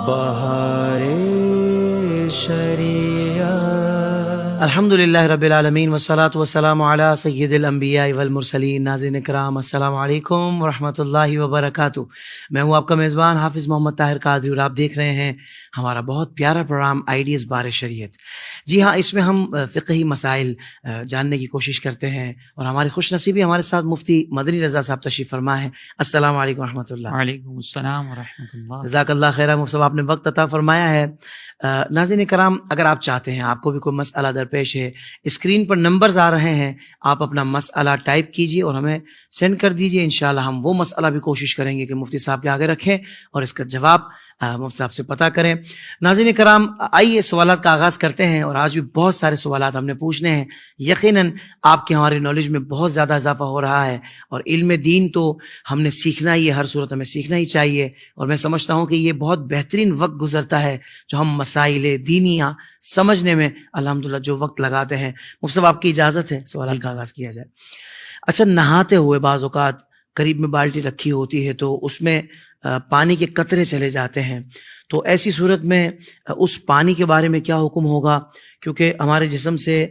بہار شریعت۔ الحمدللہ رب العالمین والصلاة والسلام علی سید الانبیاء والمرسلین۔ ناظرین کرام السلام علیکم ورحمۃ اللہ وبرکاتہ۔ میں ہوں آپ کا میزبان حافظ محمد طاہر قادری اور آپ دیکھ رہے ہیں ہمارا بہت پیارا پروگرام آئیڈیز بار شریعت۔ جی ہاں، اس میں ہم فقہی مسائل جاننے کی کوشش کرتے ہیں اور ہماری خوش نصیبی ہمارے ساتھ مفتی مدنی رضا صاحب تشریف فرما ہے۔ السلام علیکم ورحمۃ اللہ۔ وعلیکم السلام ورحمۃ اللہ۔ جزاک اللہ خیر مفتی صاحب، آپ نے وقت عطا فرمایا ہے۔ ناظرین کرام، اگر آپ چاہتے ہیں، آپ کو بھی کوئی مسئلہ درپیش ہے، اسکرین پر نمبرز آ رہے ہیں، آپ اپنا مسئلہ ٹائپ کیجئے اور ہمیں سینڈ کر دیجئے۔ انشاءاللہ ہم وہ مسئلہ بھی کوشش کریں گے کہ مفتی صاحب کے آگے رکھیں اور اس کا جواب مفتی صاحب سے پتہ کریں۔ ناظرین کرام، آئیے سوالات کا آغاز کرتے ہیں، اور آج بھی بہت سارے سوالات ہم نے پوچھنے ہیں۔ یقیناً آپ کے ہماری نالج میں بہت زیادہ اضافہ ہو رہا ہے، اور علم دین تو ہم نے سیکھنا ہی ہے، ہر صورت ہمیں سیکھنا ہی چاہیے، اور میں سمجھتا ہوں کہ یہ بہت بہترین وقت گزرتا ہے جو ہم مسائل دینیاں سمجھنے میں الحمدللہ جو وقت لگاتے ہیں۔ مفتی صاحب، آپ کی اجازت ہے سوالات کا آغاز کیا جائے؟ اچھا، نہاتے ہوئے بعض اوقات قریب میں بالٹی رکھی ہوتی ہے تو اس میں پانی کے قطرے چلے جاتے ہیں، تو ایسی صورت میں اس پانی کے بارے میں کیا حکم ہوگا؟ کیونکہ ہمارے جسم سے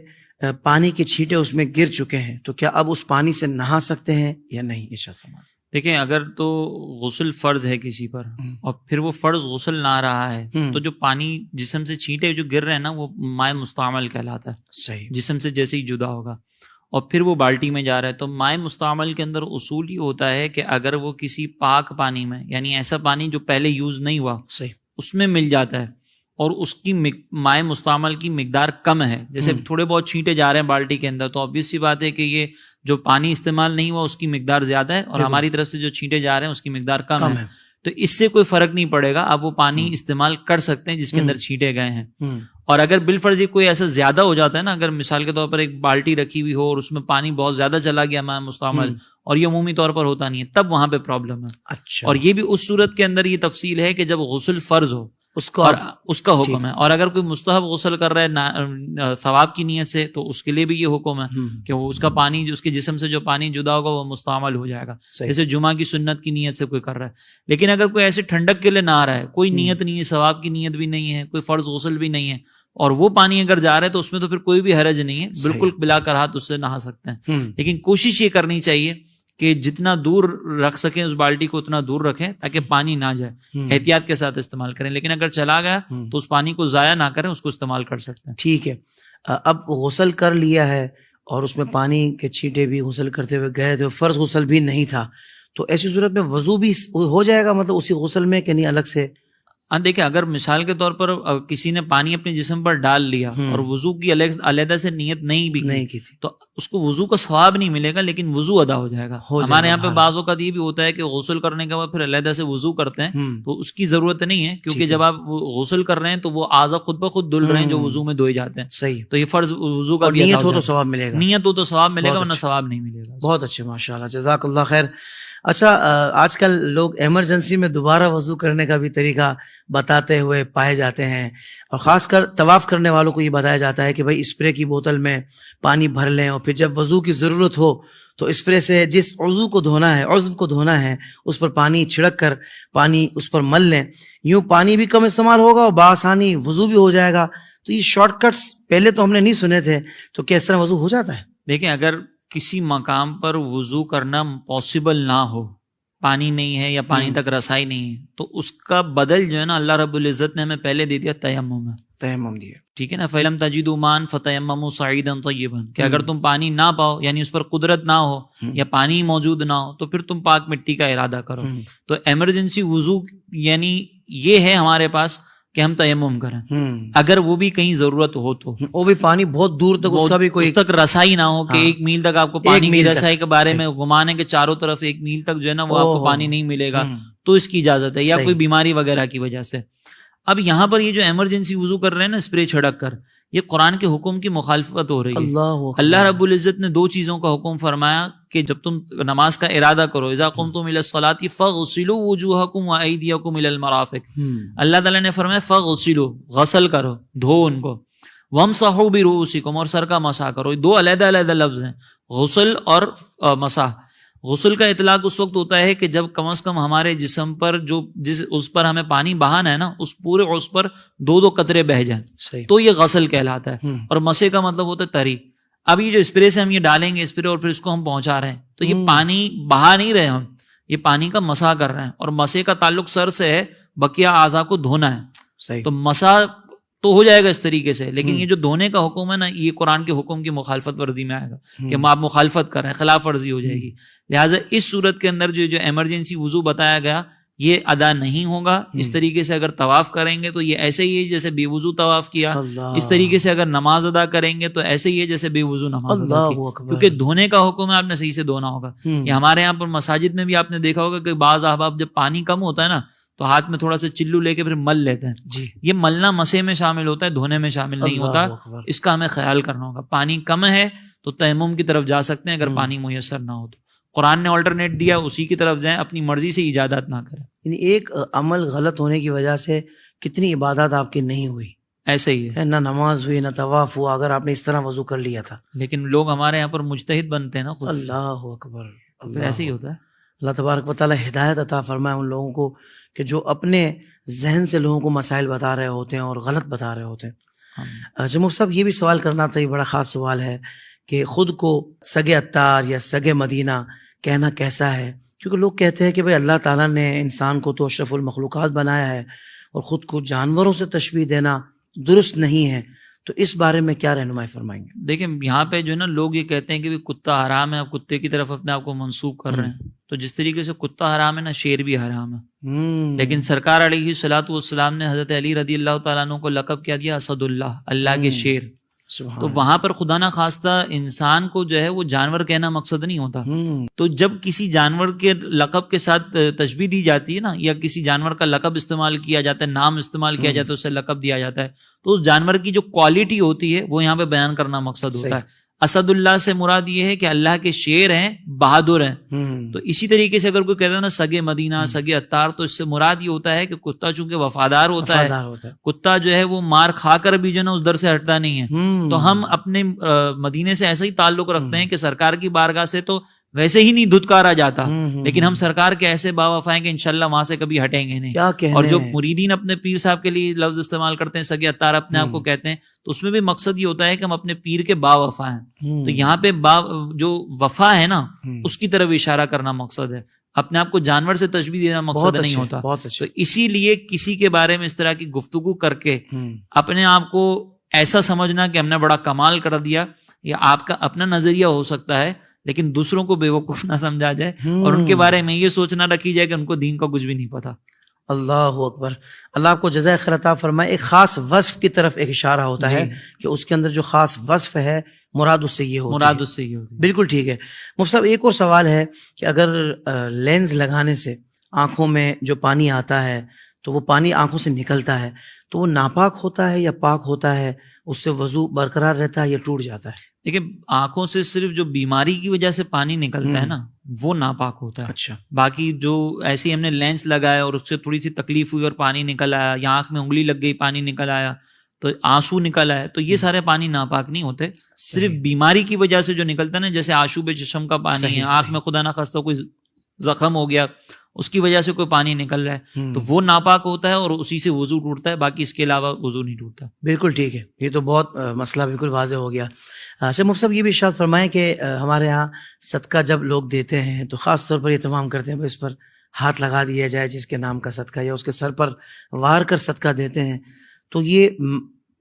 پانی کے چھینٹے اس میں گر چکے ہیں، تو کیا اب اس پانی سے نہا سکتے ہیں یا نہیں؟ ارشاد فرمائیں۔ دیکھیں، اگر تو غسل فرض ہے کسی پر اور پھر وہ فرض غسل نہ رہا ہے تو جو پانی جسم سے چھینٹے جو گر رہے ہیں نا، وہ مائع مستعمل کہلاتا ہے۔ صحیح، جسم سے جیسے ہی جدا ہوگا اور پھر وہ بالٹی میں جا رہا ہے، تو مائع مستعمل کے اندر اصول یہ ہوتا ہے کہ اگر وہ کسی پاک پانی میں، یعنی ایسا پانی جو پہلے یوز نہیں ہوا، صحیح، اس میں مل جاتا ہے اور اس کی مائع مستعمل کی مقدار کم ہے، جیسے تھوڑے بہت چھینٹے جا رہے ہیں بالٹی کے اندر، تو obvious سی بات ہے کہ یہ جو پانی استعمال نہیں ہوا اس کی مقدار زیادہ ہے، اور ہماری طرف سے جو چھینٹے جا رہے ہیں اس کی مقدار کم ہے، تو اس سے کوئی فرق نہیں پڑے گا، آپ وہ پانی استعمال کر سکتے ہیں جس کے اندر چھینٹے گئے ہیں۔ اور اگر بالفرض کوئی ایسا زیادہ ہو جاتا ہے نا، اگر مثال کے طور پر ایک بالٹی رکھی ہوئی ہو اور اس میں پانی بہت زیادہ چلا گیا مائع مستعمل، اور یہ عمومی طور پر ہوتا نہیں ہے، تب وہاں پہ پرابلم ہے۔ اچھا، اور یہ بھی اس صورت کے اندر یہ تفصیل ہے کہ جب غسل فرض ہو اور اس کا حکم ہے، اور اگر کوئی مستحب غسل کر رہا ہے ثواب کی نیت سے، تو اس کے لیے بھی یہ حکم ہے کہ وہ اس کا پانی، جو اس کے جسم سے جو پانی جدا ہوگا وہ مستعمل ہو جائے گا، جیسے جمعہ کی سنت کی نیت سے کوئی کر رہا ہے۔ لیکن اگر کوئی ایسے ٹھنڈک کے لیے نہ آ رہا ہے، کوئی نیت نہیں ہے، ثواب کی نیت بھی نہیں ہے، کوئی فرض غسل بھی نہیں ہے، اور وہ پانی اگر جا رہا ہے تو اس میں تو پھر کوئی بھی حرج نہیں ہے، بالکل بلا کر ہاتھ اس سے نہا سکتے ہیں۔ لیکن کوشش یہ کرنی چاہیے کہ جتنا دور رکھ سکیں اس بالٹی کو اتنا دور رکھیں تاکہ پانی نہ جائے، احتیاط کے ساتھ استعمال کریں، لیکن اگر چلا گیا تو اس پانی کو ضائع نہ کریں، اس کو استعمال کر سکتے ہیں۔ ٹھیک ہے۔ اب غسل کر لیا ہے اور اس میں پانی کے چھینٹے بھی غسل کرتے ہوئے گئے تھے، فرض غسل بھی نہیں تھا، تو ایسی صورت میں وضو بھی ہو جائے گا، مطلب اسی غسل میں کہ نہیں الگ سے؟ دیکھیں، اگر مثال کے طور پر کسی نے پانی اپنے جسم پر ڈال لیا اور وضو کی علیحدہ سے نیت نہیں کی تھی تو اس کو وضو کا ثواب نہیں ملے گا، لیکن وضو ادا ہو جائے گا۔ ہمارے یہاں پہ بعض اوقات یہ بھی ہوتا ہے کہ غسل کرنے کے بعد پھر علیحدہ سے وضو کرتے ہیں، تو اس کی ضرورت نہیں ہے، کیونکہ جب آپ غسل کر رہے ہیں تو وہ اعضاء خود بخود دھل رہے ہیں جو وضو میں دھوئے جاتے ہیں۔ صحیح، تو یہ فرض وضو کا نیت ہو تو ثواب ملے گا، نیت ہو تو ثواب ملے گا، ورنہ ثواب نہیں ملے گا۔ بہت اچھے، ماشاءاللہ، جزاک اللہ خیر۔ اچھا، آج کل لوگ ایمرجنسی میں دوبارہ وضو کرنے کا بھی طریقہ بتاتے ہوئے پائے جاتے ہیں، اور خاص کر طواف کرنے والوں کو یہ بتایا جاتا ہے کہ بھائی اسپرے کی بوتل میں پانی بھر لیں، اور پھر جب وضو کی ضرورت ہو تو اسپرے سے جس عضو کو دھونا ہے اس پر پانی چھڑک کر پانی اس پر مل لیں، یوں پانی بھی کم استعمال ہوگا اور بآسانی وضو بھی ہو جائے گا۔ تو یہ شارٹ کٹس پہلے تو ہم نے نہیں سنے تھے، تو کیا اس طرح وضو ہو جاتا ہے؟ دیکھیں، اگر کسی مقام پر وضو کرنا پاسبل نہ ہو، پانی نہیں ہے یا پانی تک رسائی نہیں ہے، تو اس کا بدل جو ہے نا، اللہ رب العزت نے ہمیں پہلے دے دیا تیمم ہے۔ تیمم دیا، ٹھیک ہے نا، فَلَمْ تَجِدُوا مَاءً فَتَيَمَّمُوا صَعِيدًا طَيِّبًا، کہ اگر تم پانی نہ پاؤ، یعنی اس پر قدرت نہ ہو یا پانی موجود نہ ہو، تو پھر تم پاک مٹی کا ارادہ کرو۔ تو ایمرجنسی وضو یعنی یہ ہے ہمارے پاس کہ ہم تیمم کریں، اگر وہ بھی کہیں ضرورت ہو تو، وہ بھی پانی بہت دور تک اس کا بھی کوئی تک رسائی نہ ہو کہ 1 میل تک آپ کو پانی کی رسائی کے بارے میں گھمانے کے چاروں طرف 1 میل تک جو ہے نا وہ آپ کو پانی نہیں ملے گا، تو اس کی اجازت ہے، یا کوئی بیماری وغیرہ کی وجہ سے۔ اب یہاں پر یہ جو ایمرجنسی وضو کر رہے ہیں نا اسپرے چھڑک کر، یہ قرآن کے حکم کی مخالفت ہو رہی ہے۔ اللہ رب العزت نے 2 چیزوں کا حکم فرمایا کہ جب تم نماز کا ارادہ کرو، اذا قمتم الی الصلاۃ فاغسلوا وجوہکم وایدیکم الی المرافق، اللہ تعالیٰ نے فرمایا فاغسلوا، غسل کرو، دھو ان کو، وامسحوا برؤوسکم، اور سر کا مسح کرو۔ 2 علیحدہ لفظ ہیں، غسل اور مسح۔ غسل کا اطلاق اس وقت ہوتا ہے کہ جب کم از کم ہمارے جسم پر اس پر ہمیں پانی بہانا ہے نا، اس پورے اس پر 2 قطرے بہ جائیں، تو یہ غسل کہلاتا ہے. اور مسح کا مطلب ہوتا ہے تری. اب یہ جو اسپرے سے ہم یہ ڈالیں گے اسپرے اور پھر اس کو ہم پہنچا رہے ہیں، تو یہ پانی بہا نہیں رہے ہم، یہ پانی کا مسح کر رہے ہیں. اور مسح کا تعلق سر سے ہے، بقیہ اعضاء کو دھونا ہے. تو مسح تو ہو جائے گا اس طریقے سے، لیکن یہ جو دھونے کا حکم ہے نا، یہ قرآن کے حکم کی مخالفت ورزی میں آئے گا کہ آپ مخالفت کر رہے ہیں، خلاف ورزی ہو جائے گی. لہٰذا اس صورت کے اندر جو ایمرجنسی وضو بتایا گیا یہ ادا نہیں ہوگا. اس طریقے سے اگر طواف کریں گے تو یہ ایسے ہی ہے جیسے بے وضو طواف کیا. اس طریقے سے اگر نماز ادا کریں گے تو ایسے ہی ہے جیسے بے وضو نماز ادا کی، کیونکہ دھونے کا حکم ہے، آپ نے صحیح سے دھونا ہوگا. یہ ہمارے یہاں پر مساجد میں بھی آپ نے دیکھا ہوگا کہ بعض احباب جب پانی کم ہوتا ہے نا تو ہاتھ میں تھوڑا سا چلو لے کے پھر مل لیتے ہیں. یہ ملنا مسح میں شامل ہوتا ہے، دھونے میں شامل نہیں ہوتا. اس کا ہمیں خیال کرنا ہوگا. پانی کم ہے تو تیمم کی طرف جا سکتے ہیں اگر پانی میسر نہ ہو تو. قرآن نے آلٹرنیٹ دیا، اسی کی طرف جائیں، اپنی مرضی سے ایجادات نہ کریں. یعنی ایک عمل غلط ہونے کی وجہ سے کتنی عبادات آپ کی نہیں ہوئی. ایسے ہی ہے، نہ نماز ہوئی نہ طواف ہوا اگر آپ نے اس طرح وضو کر لیا تھا. لیکن لوگ ہمارے یہاں پر مجتہد بنتے ہیں نا خود. اللہ اکبر. پھر ایسے ہی ہوتا ہے. اللہ تبارک و تعالیٰ ہدایت عطا فرمائے ان لوگوں کو کہ جو اپنے ذہن سے لوگوں کو مسائل بتا رہے ہوتے ہیں اور غلط بتا رہے ہوتے ہیں. مفتی صاحب یہ بھی سوال کرنا تھا، یہ بڑا خاص سوال ہے کہ خود کو سگے عطار یا سگے مدینہ کہنا کیسا ہے؟ کیونکہ لوگ کہتے ہیں کہ بھائی اللہ تعالیٰ نے انسان کو تو اشرف المخلوقات بنایا ہے اور خود کو جانوروں سے تشبیہ دینا درست نہیں ہے. تو اس بارے میں کیا رہنمائی فرمائیں گے؟ دیکھیں یہاں پہ جو ہے نا لوگ یہ کہتے ہیں کہ کتا حرام ہے، آپ کتے کی طرف اپنے آپ کو منسوخ کر رہے ہیں. تو جس طریقے سے کتا حرام ہے نا، شیر بھی حرام ہے. لیکن سرکار علیہ الصلوۃ والسلام نے حضرت علی رضی اللہ تعالیٰ عنہ کو لقب کیا دیا اسد اللہ، اللہ کے شیر. تو وہاں پر خدا نہ خواستہ انسان کو جو ہے وہ جانور کہنا مقصد نہیں ہوتا. تو جب کسی جانور کے لقب کے ساتھ تشبیہ دی جاتی ہے نا، یا کسی جانور کا لقب استعمال کیا جاتا ہے، نام استعمال کیا جاتا ہے، اسے لقب دیا جاتا ہے، تو اس جانور کی جو کوالٹی ہوتی ہے وہ یہاں پہ بیان کرنا مقصد ہوتا ہے. اسد اللہ سے مراد یہ ہے کہ اللہ کے شیر ہیں، بہادر ہیں. تو اسی طریقے سے اگر کوئی کہتا ہے نا سگے مدینہ، سگے عطار، تو اس سے مراد یہ ہوتا ہے کہ کتا چونکہ وفادار ہوتا ہے، کتا جو ہے وہ مار کھا کر بھی جو ہے نا اس در سے ہٹتا نہیں ہے. تو ہم اپنے مدینے سے ایسا ہی تعلق رکھتے ہیں کہ سرکار کی بارگاہ سے تو ویسے ہی نہیں دھتکارا جاتا، لیکن ہم سرکار کے ایسے باوفا ہیں کہ انشاءاللہ وہاں سے کبھی ہٹیں گے نہیں. اور جو مریدین اپنے پیر صاحب کے لیے لفظ استعمال کرتے ہیں، سگے عطار اپنے آپ کو کہتے ہیں، تو اس میں بھی مقصد یہ ہوتا ہے کہ ہم اپنے پیر کے باوفا ہیں. تو یہاں پہ جو وفا ہے نا اس کی طرف اشارہ کرنا مقصد ہے، اپنے آپ کو جانور سے تشبیہ دینا مقصد نہیں ہوتا. تو اسی لیے کسی کے بارے میں اس طرح کی گفتگو کر کے اپنے آپ کو ایسا سمجھنا کہ ہم نے بڑا کمال کر دیا، یا آپ کا اپنا نظریہ ہو سکتا ہے، لیکن دوسروں کو بے وقوف نہ سمجھا جائے اور ان کے بارے میں یہ سوچنا رکھی جائے کہ ان کو دین کا کچھ بھی نہیں پتا. اللہ اکبر. اللہ آپ کو جزائے خیر عطا فرمائے. ایک خاص وصف کی طرف ایک اشارہ ہوتا ہے کہ اس کے اندر جو خاص وصف ہے مراد اس سے یہ ہوتی ہے. بالکل ٹھیک ہے. مفتی صاحب ایک اور سوال ہے کہ اگر لینز لگانے سے آنکھوں میں جو پانی آتا ہے تو وہ پانی آنکھوں سے نکلتا ہے، تو وہ ناپاک ہوتا ہے یا پاک ہوتا ہے؟ اس سے وضو برقرار رہتا ہے یا ٹوٹ جاتا ہے؟ دیکھیں آنکھوں سے صرف جو بیماری کی وجہ سے پانی نکلتا ہے نا وہ ناپاک ہوتا ہے. اچھا. باقی جو ایسے ہی ہم نے لینس لگایا اور اس سے تھوڑی سی تکلیف ہوئی اور پانی نکل آیا، یا آنکھ میں انگلی لگ گئی پانی نکل آیا، تو آنسو نکل آیا، تو یہ سارے پانی ناپاک نہیں ہوتے. صرف بیماری کی وجہ سے جو نکلتا ہے نا، جیسے آشوب چشم کا پانی ہے، آنکھ میں خدا نہ خواستہ کوئی زخم ہو گیا اس کی وجہ سے کوئی پانی نکل رہا ہے تو وہ ناپاک ہوتا ہے اور اسی سے وضو ٹوٹتا ہے، باقی اس کے علاوہ وضو نہیں ٹوٹتا. بالکل ٹھیک ہے. یہ تو بہت مسئلہ بالکل واضح ہو گیا. اچھا مفتی صاحب یہ بھی ارشاد فرمائیں کہ ہمارے ہاں صدقہ جب لوگ دیتے ہیں تو خاص طور پر یہ تمام کرتے ہیں اس پر ہاتھ لگا دیا جائے جس کے نام کا صدقہ، یا اس کے سر پر وار کر صدقہ دیتے ہیں، تو یہ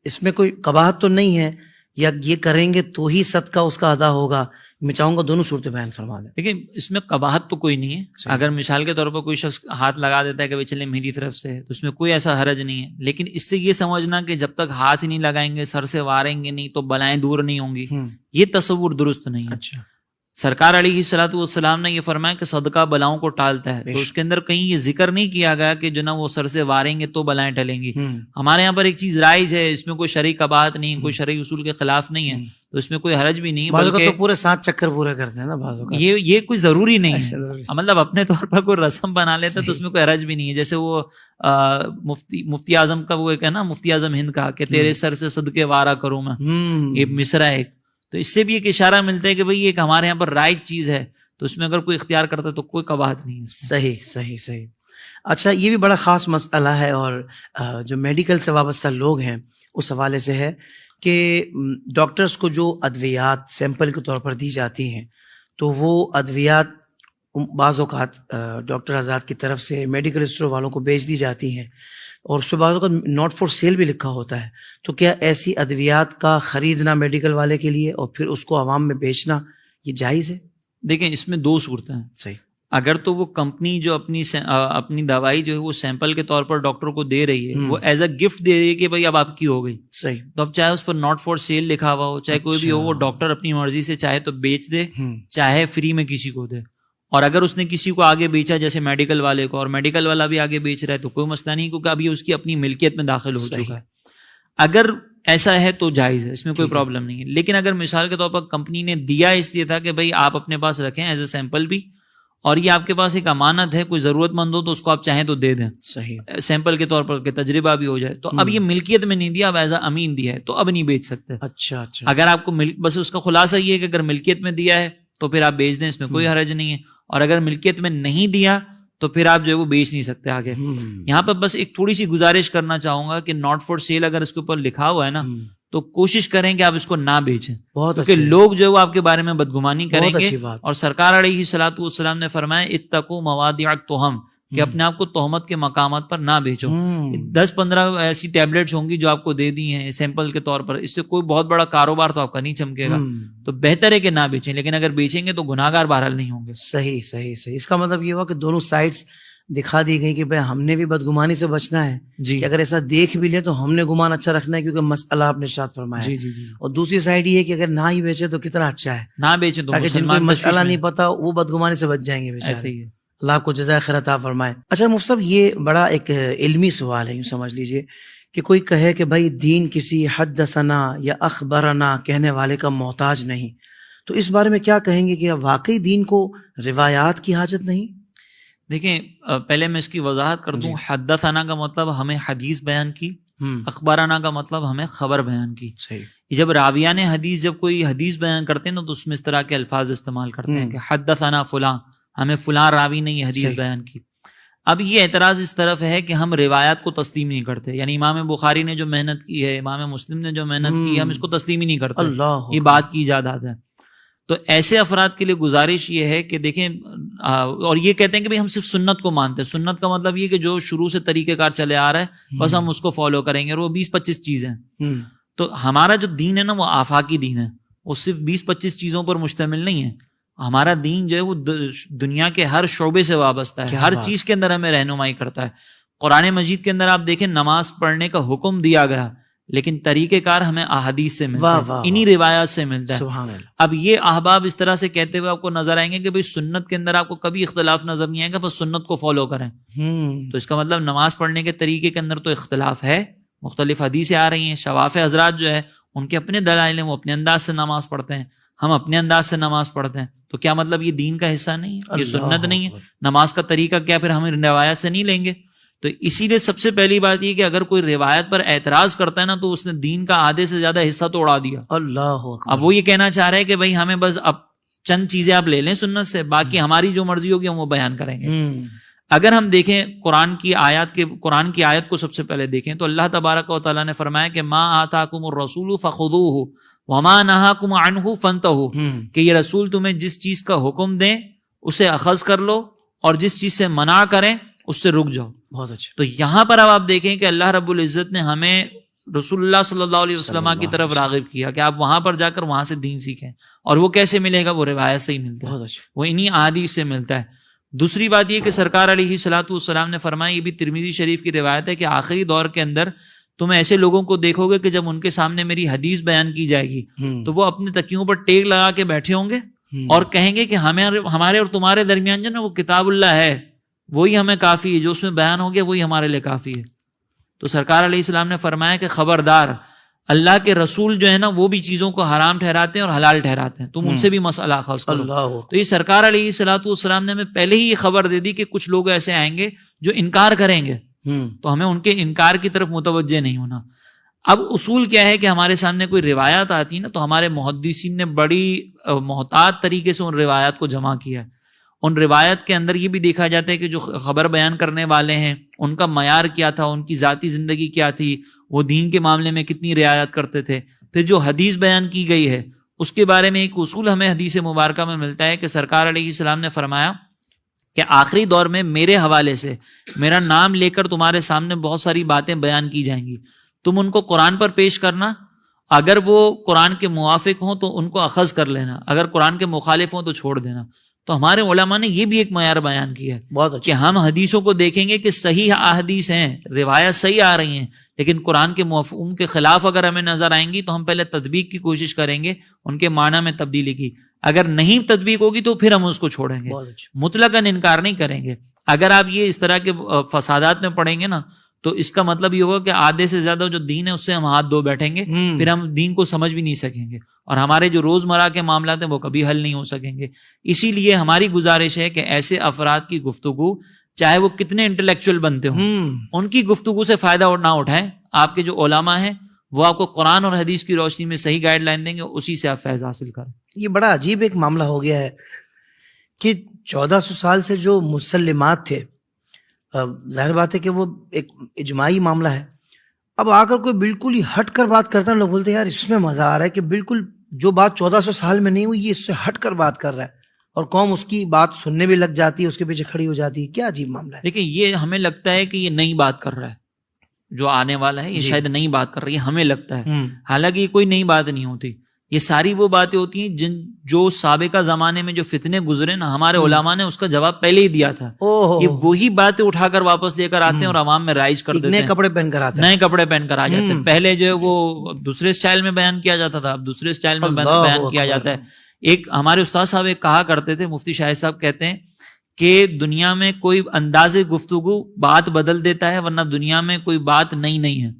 اس میں کوئی قباحت تو نہیں ہے، یا یہ کریں گے تو ہی صدقہ اس کا ادا ہوگا؟ میں چاہوں گا دونوں صورتیں بیان فرما دیں. دیکھیں اس میں قباحت تو کوئی نہیں ہے. اگر مثال کے طور پر کوئی شخص ہاتھ لگا دیتا ہے کہ بھائی چلے میری طرف سے، تو اس میں کوئی ایسا حرج نہیں ہے. لیکن اس سے یہ سمجھنا کہ جب تک ہاتھ ہی نہیں لگائیں گے، سر سے واریں گے نہیں تو بلائیں دور نہیں ہوں گی، یہ تصور درست نہیں ہے. اچھا. سرکار علیہ الصلوۃ والسلام نے یہ فرمایا کہ صدقہ بلاؤں کو ٹالتا ہے، تو اس کے اندر کہیں یہ ذکر نہیں کیا گیا کہ جو نا وہ سر سے واریں گے تو بلائیں ٹلیں گی. ہمارے یہاں پر ایک چیز رائج ہے، اس میں کوئی شرعی قباحت نہیں، کوئی شرعی اصول کے خلاف نہیں ہے، تو اس میں کوئی حرج بھی نہیں. بلکہ تو پورے 7 چکر پورے کرتے ہیں نا بعض. یہ کوئی ضروری نہیں ہے، مطلب اپنے طور پر کوئی رسم بنا لیتا ہے تو اس میں کوئی حرج بھی نہیں ہے. جیسے وہ مفتی اعظم کا وہ ایک ہے نا، مفتی اعظم ہند کا کہ تیرے سر سے صدقے وارا کروں میں، یہ مصرع ہے. تو اس سے بھی ایک اشارہ ملتا ہے کہ بھئی ایک ہمارے یہاں پر رائج چیز ہے. تو اس میں اگر کوئی اختیار کرتا ہے تو کوئی قباحت نہیں ہے. صحیح صحیح صحیح. اچھا یہ بھی بڑا خاص مسئلہ ہے اور جو میڈیکل سے وابستہ لوگ ہیں اس حوالے سے ہے کہ ڈاکٹرز کو جو ادویات سیمپل کے طور پر دی جاتی ہیں تو وہ ادویات بعض اوقات ڈاکٹر حضرات کی طرف سے میڈیکل اسٹور والوں کو بیچ دی جاتی ہیں اور اس پہ بعض اوقات ناٹ فار سیل بھی لکھا ہوتا ہے. تو کیا ایسی ادویات کا خریدنا میڈیکل والے کے لیے اور پھر اس کو عوام میں بیچنا یہ جائز ہے؟ دیکھیں اس میں دو صورتیں ہیں. صحیح. اگر تو وہ کمپنی جو اپنی دوائی جو ہے وہ سیمپل کے طور پر ڈاکٹر کو دے رہی ہے وہ ایز اے گفٹ دے رہی ہے کہ بھائی اب آپ کی ہو گئی. صحیح. تو اب چاہے اس پر ناٹ فار سیل لکھا ہوا ہو چاہے کوئی بھی ہو وہ ڈاکٹر اپنی مرضی سے چاہے تو بیچ دے چاہے فری میں کسی کو دے. اور اگر اس نے کسی کو آگے بیچا جیسے میڈیکل والے کو اور میڈیکل والا بھی آگے بیچ رہا ہے تو کوئی مسئلہ نہیں کیونکہ ابھی اس کی اپنی ملکیت میں داخل ہو چکا ہے. اگر ایسا ہے تو جائز ہے, اس میں کوئی پرابلم نہیں ہے. لیکن اگر مثال کے طور پر کمپنی نے دیا اس لیے تھا کہ بھائی آپ اپنے پاس رکھیں ایز اے سیمپل بھی اور یہ آپ کے پاس ایک امانت ہے, کوئی ضرورت مند ہو تو اس کو آپ چاہیں تو دے دیں صحیح سیمپل کے طور پر کہ تجربہ بھی ہو جائے, تو اب یہ ملکیت میں نہیں دیا, اب ایز اے امین دیا ہے تو اب نہیں بیچ سکتے. اچھا اچھا. اگر آپ کو بس اس کا خلاصہ یہ ہے کہ اگر ملکیت میں دیا ہے تو پھر آپ بیچ دیں, اس میں کوئی حرج نہیں ہے. اور اگر ملکیت میں نہیں دیا تو پھر آپ جو ہے وہ بیچ نہیں سکتے آگے. یہاں پر بس ایک تھوڑی سی گزارش کرنا چاہوں گا کہ ناٹ فار سیل اگر اس کے اوپر لکھا ہوا ہے نا تو کوشش کریں کہ آپ اس کو نہ بیچیں, کیونکہ لوگ جو ہے وہ آپ کے بارے میں بدگمانی کریں گے. اور سرکار علیہ الصلوۃ والسلام نے فرمایا اتقوا مواضع التہم کہ اپنے آپ کو تہمت کے مقامات پر نہ بیچو. 10-15 ایسی ٹیبلٹس ہوں گی جو آپ کو دے دی ہیں سیمپل کے طور پر, اس سے کوئی بہت بڑا کاروبار تو آپ کا نہیں چمکے گا, تو بہتر ہے کہ نہ بیچیں. لیکن اگر بیچیں گے تو گناہگار بہرحال نہیں ہوں گے. صحیح صحیح صحیح. اس کا مطلب یہ ہوا کہ دونوں سائڈس دکھا دی گئی کہ بھائی ہم نے بھی بدگمانی سے بچنا ہے جی, کہ اگر ایسا دیکھ بھی لیں تو ہم نے گمان اچھا رکھنا ہے کیونکہ مسئلہ آپ نے ارشاد فرمایا. جی جی جی. اور دوسری سائڈ یہ ہے کہ اگر نہ ہی بیچے تو کتنا اچھا ہے, نہ بیچیں تو تاکہ جن کو مسئلہ نہیں پتا وہ بدگمانی سے بچ جائیں گے بیچارے. ایسے ہی ہے. اللہ آپ کو جزائے خیر عطا فرمائے. اچھا مفتی صاحب یہ بڑا ایک علمی سوال ہے, یوں سمجھ لیجئے کہ کوئی کہے کہ بھائی دین کسی حدثنا یا اخبرنا کہنے والے کا محتاج نہیں, تو اس بارے میں کیا کہیں گے کہ واقعی دین کو روایات کی حاجت نہیں؟ دیکھیں پہلے میں اس کی وضاحت کر دوں. حدثنا کا مطلب ہمیں حدیث بیان کی, اخبارنا کا مطلب ہمیں خبر بیان کی. جب راویان حدیث جب کوئی حدیث بیان کرتے ہیں تو اس میں اس طرح کے الفاظ استعمال کرتے ہیں کہ حدثنا فلاں, ہمیں فلاں راوی نے یہ حدیث بیان کی. اب یہ اعتراض اس طرف ہے کہ ہم روایات کو تسلیم نہیں کرتے, یعنی امام بخاری نے جو محنت کی ہے, امام مسلم نے جو محنت کی ہے, ہم اس کو تسلیم ہی نہیں کرتے. یہ بات کی ایجادات ہے. تو ایسے افراد کے لیے گزارش یہ ہے کہ دیکھیں, اور یہ کہتے ہیں کہ ہم صرف سنت کو مانتے ہیں. سنت کا مطلب یہ کہ جو شروع سے طریقہ کار چلے آ رہا ہے بس ہم اس کو فالو کریں گے, اور وہ 20-25 چیزیں. تو ہمارا جو دین ہے نا وہ آفاقی دین ہے, وہ صرف 20-25 چیزوں پر مشتمل نہیں ہے. ہمارا دین جو ہے وہ دنیا کے ہر شعبے سے وابستہ ہے, ہر چیز کے اندر ہمیں رہنمائی کرتا ہے. قرآن مجید کے اندر آپ دیکھیں نماز پڑھنے کا حکم دیا گیا, لیکن طریقہ کار ہمیں احادیث سے ملتا ہے, انہی روایات سے ملتا ہے. اب یہ احباب اس طرح سے کہتے ہوئے آپ کو نظر آئیں گے کہ بھئی سنت کے اندر آپ کو کبھی اختلاف نظر نہیں آئے گا, بس سنت کو فالو کریں. تو اس کا مطلب نماز پڑھنے کے طریقے کے اندر تو اختلاف ہے, مختلف حدیثیں آ رہی ہیں. شواف حضرات جو ہے ان کے اپنے دلائل ہیں, وہ اپنے انداز سے نماز پڑھتے ہیں, ہم اپنے انداز سے نماز پڑھتے ہیں. تو کیا مطلب یہ دین کا حصہ نہیں ہے, یہ سنت نہیں ہے؟ نماز کا طریقہ کیا پھر ہم روایت سے نہیں لیں گے؟ تو اسی لیے سب سے پہلی بات یہ کہ اگر کوئی روایت پر اعتراض کرتا ہے نا تو اس نے دین کا آدھے سے زیادہ حصہ تو اڑا دیا. اللہ اب وہ یہ کہنا چاہ رہے ہیں کہ بھائی ہمیں بس اب چند چیزیں آپ لے لیں سنت سے, باقی ہماری جو مرضی ہوگی ہم وہ بیان کریں گے. اگر ہم دیکھیں قرآن کی آیت کو سب سے پہلے دیکھیں تو اللہ تبارک و تعالیٰ نے فرمایا کہ ما آتاکم الرسول فخذوہ وما نہاکم عنہ فانتہوا, کہ یہ رسول تمہیں جس چیز کا حکم دیں اسے اخذ کر لو, اور جس چیز سے منع کریں اس سے رک جاؤ. بہت اچھا. تو یہاں پر اب آپ دیکھیں کہ اللہ رب العزت نے ہمیں رسول اللہ صلی اللہ علیہ وسلم کی طرف راغب کیا کہ آپ وہاں پر جا کر وہاں سے دین سیکھیں. اور وہ کیسے ملے گا؟ وہ روایت سے ہی ملتا ہے, وہ انہی احادیث سے ملتا ہے. دوسری بات یہ کہ سرکار علیہ الصلوۃ والسلام نے فرمایا, یہ بھی ترمذی شریف کی روایت ہے, کہ آخری دور کے اندر تم ایسے لوگوں کو دیکھو گے کہ جب ان کے سامنے میری حدیث بیان کی جائے گی تو وہ اپنے تکیوں پر ٹیک لگا کے بیٹھے ہوں گے اور کہیں گے کہ ہمارے اور تمہارے درمیان جو نا وہ کتاب اللہ ہے, وہی ہمیں کافی ہے, جو اس میں بیان ہو گیا وہی ہمارے لیے کافی ہے. تو سرکار علیہ السلام نے فرمایا کہ خبردار, اللہ کے رسول جو ہے نا وہ بھی چیزوں کو حرام ٹھہراتے ہیں اور حلال ٹھہراتے ہیں, تم ان سے بھی مسئلہ اخذ کرو. تو یہ سرکار علیہ الصلوۃ والسلام نے ہمیں پہلے ہی یہ خبر دے دی کہ کچھ لوگ ایسے آئیں گے جو انکار کریں گے, تو ہمیں ان کے انکار کی طرف متوجہ نہیں ہونا. اب اصول کیا ہے کہ ہمارے سامنے کوئی روایات آتی ہے نا، تو ہمارے محدثین نے بڑی محتاط طریقے سے ان روایات کو جمع کیا ہے. ان روایت کے اندر یہ بھی دیکھا جاتا ہے کہ جو خبر بیان کرنے والے ہیں ان کا معیار کیا تھا، ان کی ذاتی زندگی کیا تھی، وہ دین کے معاملے میں کتنی رعایت کرتے تھے. پھر جو حدیث بیان کی گئی ہے اس کے بارے میں ایک اصول ہمیں حدیث مبارکہ میں ملتا ہے کہ سرکار علیہ السلام نے فرمایا کہ آخری دور میں میرے حوالے سے میرا نام لے کر تمہارے سامنے بہت ساری باتیں بیان کی جائیں گی، تم ان کو قرآن پر پیش کرنا، اگر وہ قرآن کے موافق ہوں تو ان کو اخذ کر لینا، اگر قرآن کے مخالف ہوں تو چھوڑ دینا. تو ہمارے علماء نے یہ بھی ایک معیار بیان کیا ہے کہ ہم حدیثوں کو دیکھیں گے کہ صحیح احادیث ہیں، روایت صحیح آ رہی ہیں، لیکن قرآن کے مفہوم کے خلاف اگر ہمیں نظر آئیں گی تو ہم پہلے تطبیق کی کوشش کریں گے، ان کے معنی میں تبدیلی کی. اگر نہیں تطبیق ہوگی تو پھر ہم اس کو چھوڑیں گے، مطلقاً انکار نہیں کریں گے. اگر آپ یہ اس طرح کے فسادات میں پڑیں گے نا تو اس کا مطلب یہ ہوگا کہ آدھے سے زیادہ جو دین ہے اس سے ہم ہاتھ دھو بیٹھیں گے، پھر ہم دین کو سمجھ بھی نہیں سکیں گے، اور ہمارے جو روزمرہ کے معاملات ہیں وہ کبھی حل نہیں ہو سکیں گے. اسی لیے ہماری گزارش ہے کہ ایسے افراد کی گفتگو چاہے وہ کتنے انٹلیکچوئل بنتے ہوں، ان کی گفتگو سے فائدہ نہ اٹھائیں. آپ کے جو علماء ہیں وہ آپ کو قرآن اور حدیث کی روشنی میں صحیح گائیڈ لائن دیں گے، اسی سے آپ فیض حاصل کریں. یہ بڑا عجیب ایک معاملہ ہو گیا ہے کہ 1400 سال سے جو مسلمات تھے، ظاہر بات ہے کہ وہ ایک اجماعی معاملہ ہے، اب آ کر کوئی بالکل ہی ہٹ کر بات کرتا ہے، لوگ بولتے ہیں یار اس میں مزہ آ رہا ہے کہ بالکل جو بات 1400 سال میں نہیں ہوئی یہ اس سے ہٹ کر بات کر رہا ہے، اور قوم اس کی بات سننے بھی لگ جاتی ہے، اس کے پیچھے کھڑی ہو جاتی ہے. کیا عجیب معاملہ ہے. دیکھیں یہ ہمیں لگتا ہے کہ یہ نئی بات کر رہا ہے، جو آنے والا ہے یہ شاید نئی بات کر رہی ہے، ہمیں لگتا ہے، حالانکہ یہ کوئی نئی بات نہیں ہوتی. یہ ساری وہ باتیں ہوتی ہیں جو سابقہ زمانے میں جو فتنے گزرے نا، ہمارے علماء نے اس کا جواب پہلے ہی دیا تھا. یہ وہی باتیں اٹھا کر واپس لے کر آتے ہیں اور عوام میں رائج کر دیتے ہیں، نئے کپڑے پہن کر آتے ہیں، نئے کپڑے پہن کر آ جاتے ہیں. پہلے جو وہ دوسرے سٹائل میں بیان کیا جاتا تھا، اب دوسرے سٹائل میں بیان کیا جاتا ہے. ایک ہمارے استاد صاحب ایک کہا کرتے تھے، مفتی شاہد صاحب کہتے ہیں کہ دنیا میں کوئی انداز گفتگو بات بدل دیتا ہے، ورنہ دنیا میں کوئی بات نئی نہیں ہے،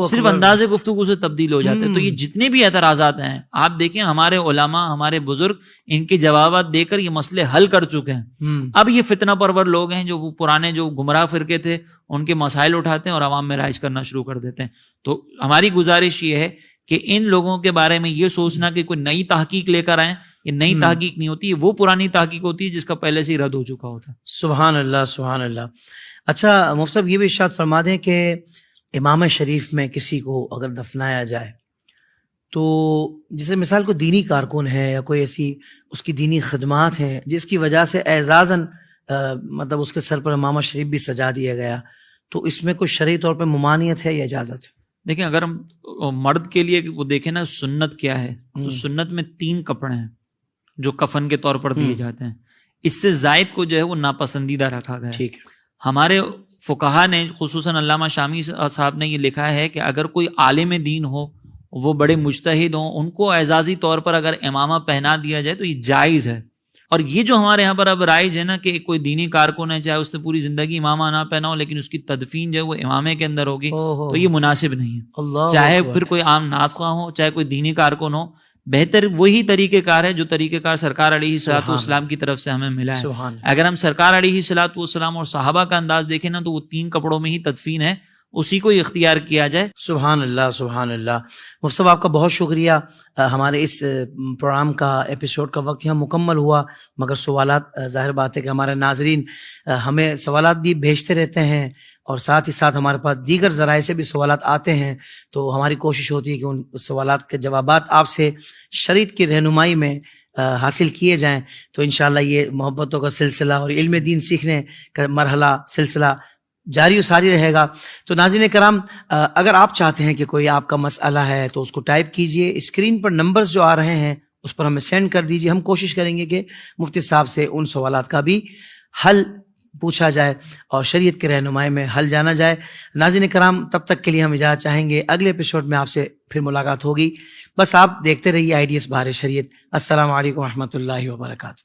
صرف انداز گفتگو سے تبدیل ہو جاتا ہے. تو یہ جتنے بھی اعتراضات ہیں آپ دیکھیں، ہمارے علماء ہمارے بزرگ ان کے جوابات دے کر یہ مسئلے حل کر چکے ہیں. اب یہ فتنہ پرور لوگ ہیں جو پرانے جو گمراہ فرقے تھے ان کے مسائل اٹھاتے ہیں اور عوام میں رائج کرنا شروع کر دیتے ہیں. تو ہماری گزارش یہ ہے کہ ان لوگوں کے بارے میں یہ سوچنا کہ کوئی نئی تحقیق لے کر آئیں، یہ نئی تحقیق نہیں ہوتی، وہ پرانی تحقیق ہوتی ہے جس کا پہلے سے ہی رد ہو چکا ہوتا ہے. سبحان اللہ سبحان اللہ. اچھا مفتی صاحب یہ بھی ارشاد فرما دیں کہ امام شریف میں کسی کو اگر دفنایا جائے تو جیسے مثال کو دینی کارکن ہے یا کوئی ایسی اس کی دینی خدمات ہیں جس کی وجہ سے اعزازاً مطلب اس کے سر پر امام شریف بھی سجا دیا گیا، تو اس میں کوئی شرعی طور پہ ممانعت ہے یا اجازت ہے؟ دیکھیں اگر ہم مرد کے لیے وہ دیکھیں نا سنت کیا ہے، تو سنت میں 3 کپڑے ہیں جو کفن کے طور پر دیے جاتے ہیں، اس سے زائد کو جو ہے وہ ناپسندیدہ رکھا گیا ہے. ٹھیک ہے. ہمارے فقہا نے خصوصاً علامہ شامی صاحب نے یہ لکھا ہے کہ اگر کوئی عالم دین ہو، وہ بڑے مجتہد ہوں، ان کو اعزازی طور پر اگر امامہ پہنا دیا جائے تو یہ جائز ہے. اور یہ جو ہمارے یہاں پر اب رائج ہے نا کہ کوئی دینی کارکن ہے چاہے اس نے پوری زندگی امامہ نہ پہنا ہو لیکن اس کی تدفین جو ہے وہ امامے کے اندر ہوگی، تو یہ مناسب نہیں ہے. چاہے پھر کوئی عام ناز خواہ ہو چاہے کوئی دینی کارکن ہو، بہتر وہی طریقہ کار ہے جو طریقہ کار سرکار علیہ الصلوۃ والسلام کی طرف سے ہمیں ملا ہے. اگر ہم سرکار علیہ الصلوۃ والسلام اور صحابہ کا انداز دیکھیں نا تو وہ 3 کپڑوں میں ہی تدفین ہے، اسی کو اختیار کیا جائے. سبحان اللہ سبحان اللہ. مفتی صاحب آپ کا بہت شکریہ. ہمارے اس پروگرام کا ایپیسوڈ کا وقت یہاں مکمل ہوا، مگر سوالات ظاہر بات ہے کہ ہمارے ناظرین ہمیں سوالات بھی بھیجتے رہتے ہیں اور ساتھ ہی ساتھ ہمارے پاس دیگر ذرائع سے بھی سوالات آتے ہیں، تو ہماری کوشش ہوتی ہے کہ ان سوالات کے جوابات آپ سے شریعت کی رہنمائی میں حاصل کیے جائیں. تو انشاءاللہ یہ محبتوں کا سلسلہ اور علم دین سیکھنے کا مرحلہ سلسلہ جاری و ساری رہے گا. تو ناظرین کرام، اگر آپ چاہتے ہیں کہ کوئی آپ کا مسئلہ ہے تو اس کو ٹائپ کیجئے، اسکرین پر نمبرز جو آ رہے ہیں اس پر ہمیں سینڈ کر دیجئے. ہم کوشش کریں گے کہ مفتی صاحب سے ان سوالات کا بھی حل پوچھا جائے اور شریعت کے رہنمائی میں حل جانا جائے. ناظرین کرام، تب تک کے لیے ہم اجازت چاہیں گے، اگلے ایپیسوڈ میں آپ سے پھر ملاقات ہوگی. بس آپ دیکھتے رہیے IDS بہار شریعت. السلام علیکم ورحمۃ اللہ وبرکاتہ.